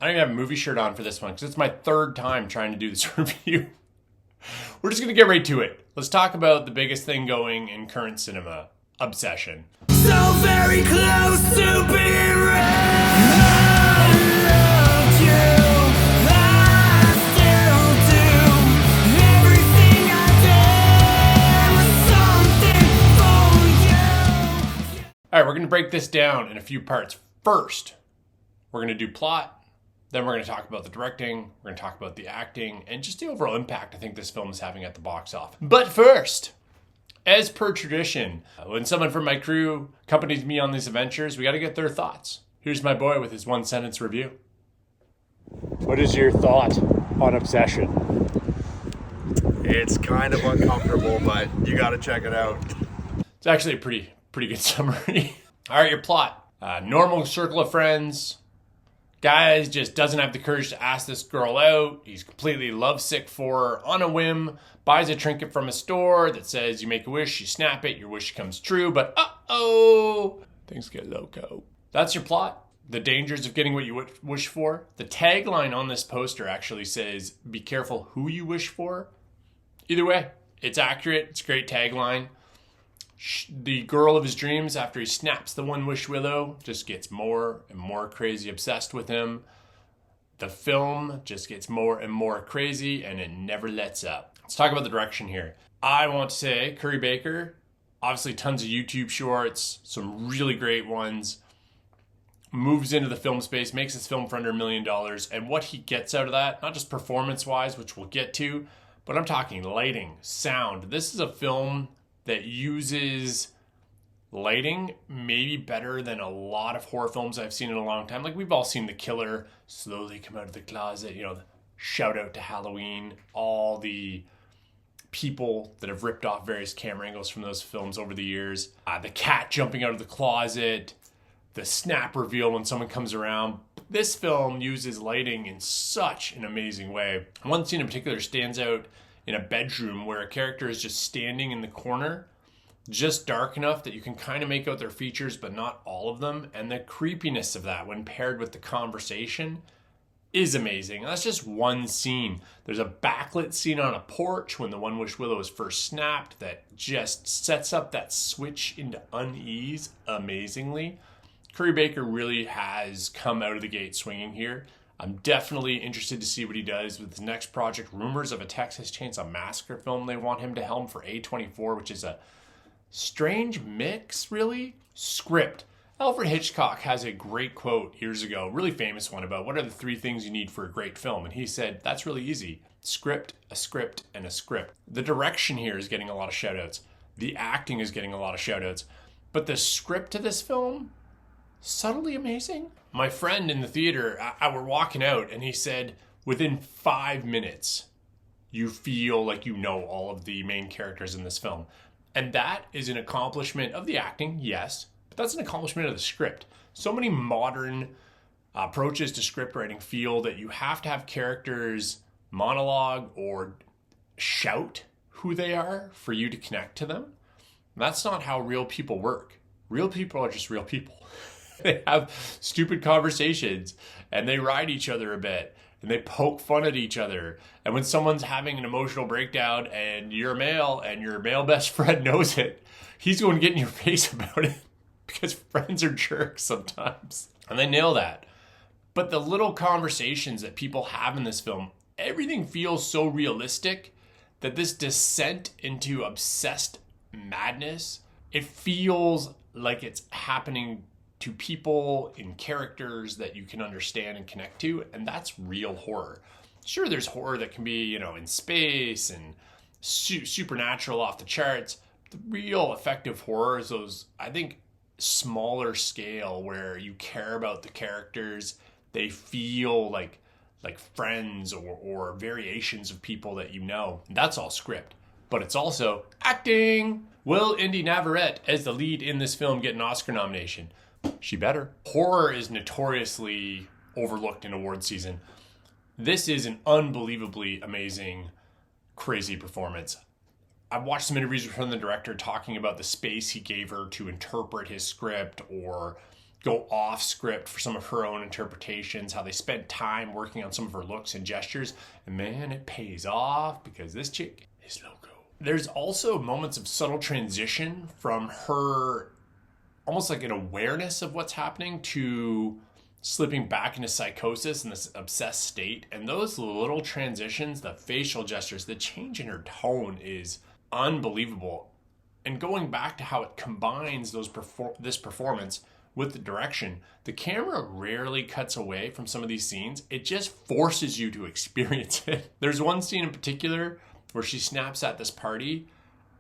I don't even have a movie shirt on for this one because it's my third time trying to do this review. We're just going to get right to it. Let's talk about the biggest thing going in current cinema, Obsession. So very close to being real. All right, we're going to break this down in a few parts. First, we're going to do plot. Then we're going to talk about the directing. We're going to talk about the acting and just the overall impact I think this film is having at the box office. But first, as per tradition, when someone from my crew accompanies me on these adventures, we got to get their thoughts. Here's my boy with his one-sentence review. What is your thought on Obsession? It's kind of uncomfortable, but you got to check it out. It's actually a pretty good summary. All right, your plot. Normal circle of friends. Guy just doesn't have the courage to ask this girl out. He's completely lovesick for her on a whim. Buys a trinket from a store that says you make a wish, you snap it, your wish comes true, but uh-oh, things get loco. That's your plot. The dangers of getting what you wish for. The tagline on this poster actually says, be careful who you wish for. Either way, it's accurate. It's a great tagline. The girl of his dreams, after he snaps the one wish willow, just gets more and more crazy obsessed with him. The film just gets more and more crazy and it never lets up. Let's talk about the direction here. I want to say Curry Baker, obviously tons of YouTube shorts, some really great ones. Moves into the film space, makes his film for under $1 million. And what he gets out of that, not just performance-wise, which we'll get to, but I'm talking lighting, sound. This is a film that uses lighting maybe better than a lot of horror films I've seen in a long time. Like we've all seen The Killer slowly come out of the closet, shout out to Halloween, all the people that have ripped off various camera angles from those films over the years. The cat jumping out of the closet, the snap reveal when someone comes around. This film uses lighting in such an amazing way. One scene in particular stands out in a bedroom where a character is just standing in the corner, just dark enough that you can kind of make out their features, but not all of them. And the creepiness of that when paired with the conversation is amazing. That's just one scene. There's a backlit scene on a porch when the one wish willow is first snapped that just sets up that switch into unease amazingly. Curry Baker really has come out of the gate swinging here. I'm definitely interested to see what he does with his next project. Rumors of a Texas Chainsaw Massacre film they want him to helm for A24, which is a strange mix, really. Script. Alfred Hitchcock has a great quote years ago, really famous one, about what are the 3 things you need for a great film. And he said, that's really easy. Script, a script, and a script. The direction here is getting a lot of shout-outs. The acting is getting a lot of shout-outs. But the script to this film, subtly amazing. My friend in the theater, we're walking out, and he said, within 5 minutes, you feel like you know all of the main characters in this film. And that is an accomplishment of the acting, yes, but that's an accomplishment of the script. So many modern approaches to script writing feel that you have to have characters monologue or shout who they are for you to connect to them. That's not how real people work. Real people are just real people. They have stupid conversations and they ride each other a bit and they poke fun at each other. And when someone's having an emotional breakdown and you're a male and your male best friend knows it, he's going to get in your face about it because friends are jerks sometimes. And they nail that. But the little conversations that people have in this film, everything feels so realistic that this descent into obsessed madness, it feels like it's happening to people in characters that you can understand and connect to, and that's real horror. Sure, there's horror that can be, in space and supernatural off the charts. The real effective horror is those, I think, smaller scale where you care about the characters. They feel like friends or variations of people that you know. That's all script. But it's also acting. Will Indy Navarrete, as the lead in this film, get an Oscar nomination? She better. Horror is notoriously overlooked in award season. This is an unbelievably amazing, crazy performance. I've watched some interviews from the director talking about the space he gave her to interpret his script or go off script for some of her own interpretations, how they spent time working on some of her looks and gestures. And man, it pays off because this chick is loco. There's also moments of subtle transition from her almost like an awareness of what's happening to slipping back into psychosis in this obsessed state. And those little transitions, the facial gestures, the change in her tone is unbelievable. And going back to how it combines this performance with the direction, the camera rarely cuts away from some of these scenes. It just forces you to experience it. There's one scene in particular where she snaps at this party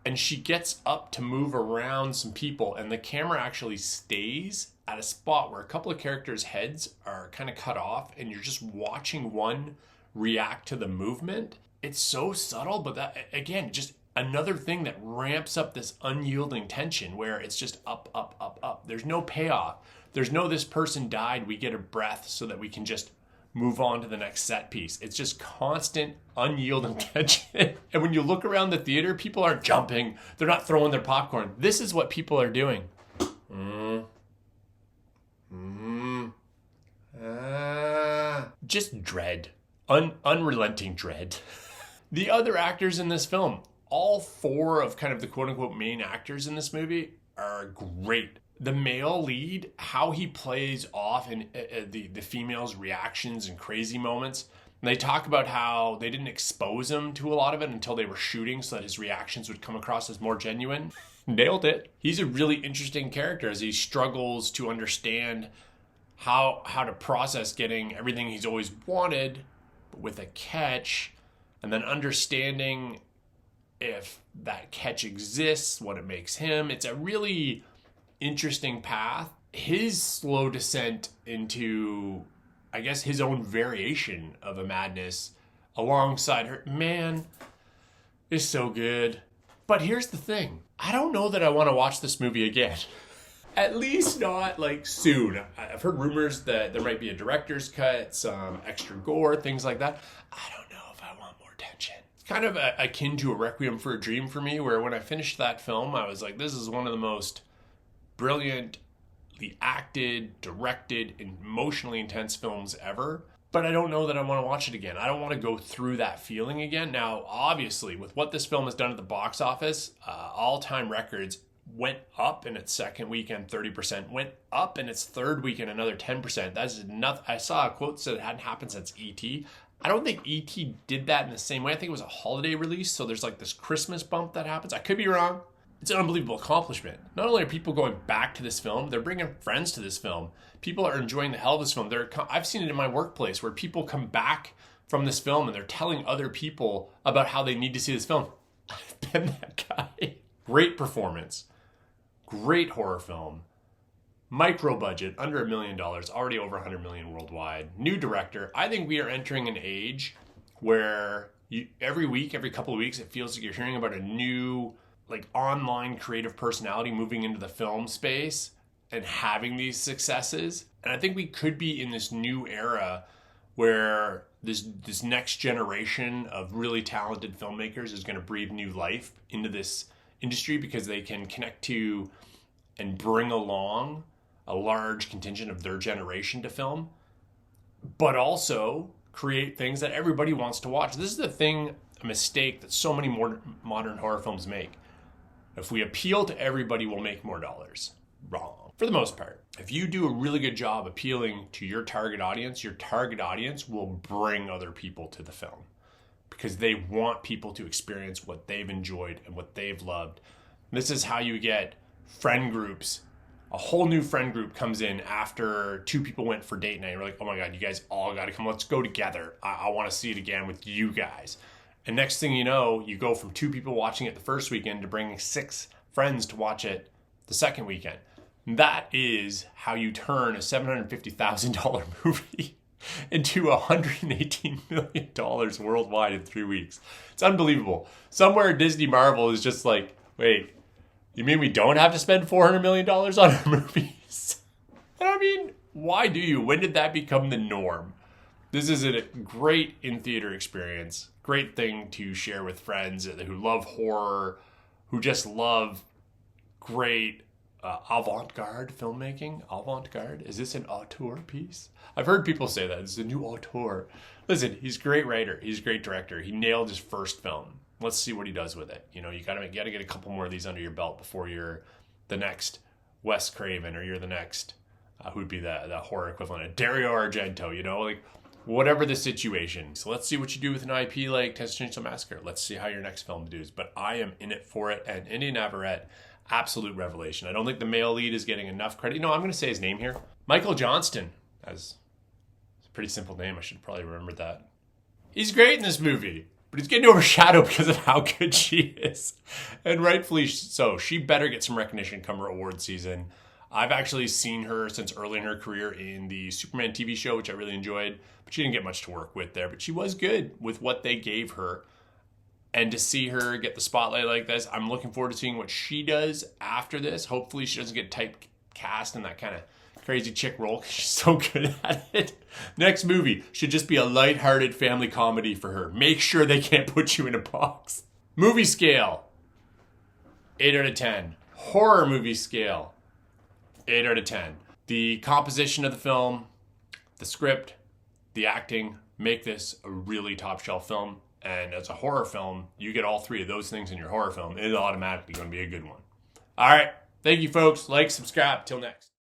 and she gets up to move around some people, and the camera actually stays at a spot where a couple of characters' heads are kind of cut off and you're just watching one react to the movement. It's so subtle, but that, again, just another thing that ramps up this unyielding tension where it's just up, up, up, up. There's no payoff. There's no this person died, we get a breath so that we can just move on to the next set piece. It's just constant, unyielding tension. And when you look around the theater, people aren't jumping. They're not throwing their popcorn. This is what people are doing. Just dread. Unrelenting dread. The other actors in this film, all four of kind of the quote-unquote main actors in this movie are great. The male lead, how he plays off and the female's reactions and crazy moments. And they talk about how they didn't expose him to a lot of it until they were shooting so that his reactions would come across as more genuine. Nailed it. He's a really interesting character as he struggles to understand how to process getting everything he's always wanted, but with a catch, and then understanding if that catch exists, what it makes him. It's a really interesting path. His slow descent into, I guess, his own variation of a madness alongside her, man, is so good. But here's the thing. I don't know that I want to watch this movie again. At least not like soon. I've heard rumors that there might be a director's cut, some extra gore, things like that. I don't know if I want more tension. It's kind of akin to a Requiem for a Dream for me, where when I finished that film, I was like, this is one of the most brilliantly acted, directed, emotionally intense films ever. But I don't know that I want to watch it again. I don't want to go through that feeling again. Now, obviously, with what this film has done at the box office, all-time records went up in its second weekend 30%, went up in its third weekend another 10%. That's nothing. I saw a quote that said it hadn't happened since E.T. I don't think E.T. did that in the same way. I think it was a holiday release, so there's like this Christmas bump that happens. I could be wrong. It's an unbelievable accomplishment. Not only are people going back to this film, they're bringing friends to this film. People are enjoying the hell of this film. I've seen it in my workplace where people come back from this film and they're telling other people about how they need to see this film. I've been that guy. Great performance. Great horror film. Micro budget, under $1 million, already over 100 million worldwide. New director. I think we are entering an age where every week, every couple of weeks, it feels like you're hearing about a new like online creative personality moving into the film space and having these successes. And I think we could be in this new era where this next generation of really talented filmmakers is going to breathe new life into this industry because they can connect to and bring along a large contingent of their generation to film, but also create things that everybody wants to watch. This is a mistake that so many modern horror films make. If we appeal to everybody, we'll make more dollars. Wrong. For the most part. If you do a really good job appealing to your target audience will bring other people to the film because they want people to experience what they've enjoyed and what they've loved. This is how you get friend groups. A whole new friend group comes in after two people went for date night. You're like, oh my God, you guys all got to come. Let's go together. I want to see it again with you guys. And next thing you know, you go from two people watching it the first weekend to bringing 6 friends to watch it the second weekend. That is how you turn a $750,000 movie into $118 million worldwide in 3 weeks. It's unbelievable. Somewhere Disney Marvel is just like, wait, you mean we don't have to spend $400 million on our movies? And I mean, why do you? When did that become the norm? This is a great in-theater experience. Great thing to share with friends who love horror, who just love great avant-garde filmmaking. Avant-garde? Is this an auteur piece? I've heard people say that. It's a new auteur. Listen, he's a great writer. He's a great director. He nailed his first film. Let's see what he does with it. You know, you gotta get a couple more of these under your belt before you're the next Wes Craven, or you're the next, who'd be the horror equivalent of Dario Argento, you know, like whatever the situation. So let's see what you do with an IP like Texas Chainsaw Massacre. Let's see how your next film does. But I am in it for it. And Indy Navarrete, absolute revelation. I don't think the male lead is getting enough credit. No, I'm going to say his name here. Michael Johnston. It's a pretty simple name. I should probably remember that. He's great in this movie, but he's getting overshadowed because of how good she is. And rightfully so. She better get some recognition come her award season. I've actually seen her since early in her career in the Superman TV show, which I really enjoyed, but she didn't get much to work with there. But she was good with what they gave her. And to see her get the spotlight like this, I'm looking forward to seeing what she does after this. Hopefully she doesn't get typecast in that kind of crazy chick role, because she's so good at it. Next movie should just be a lighthearted family comedy for her. Make sure they can't put you in a box. Movie scale, 8 out of 10. Horror movie scale, 8 out of 10. The composition of the film, the script, the acting make this a really top shelf film. And as a horror film, you get all three of those things in your horror film. It is automatically going to be a good one. All right. Thank you, folks. Like, subscribe. Till next.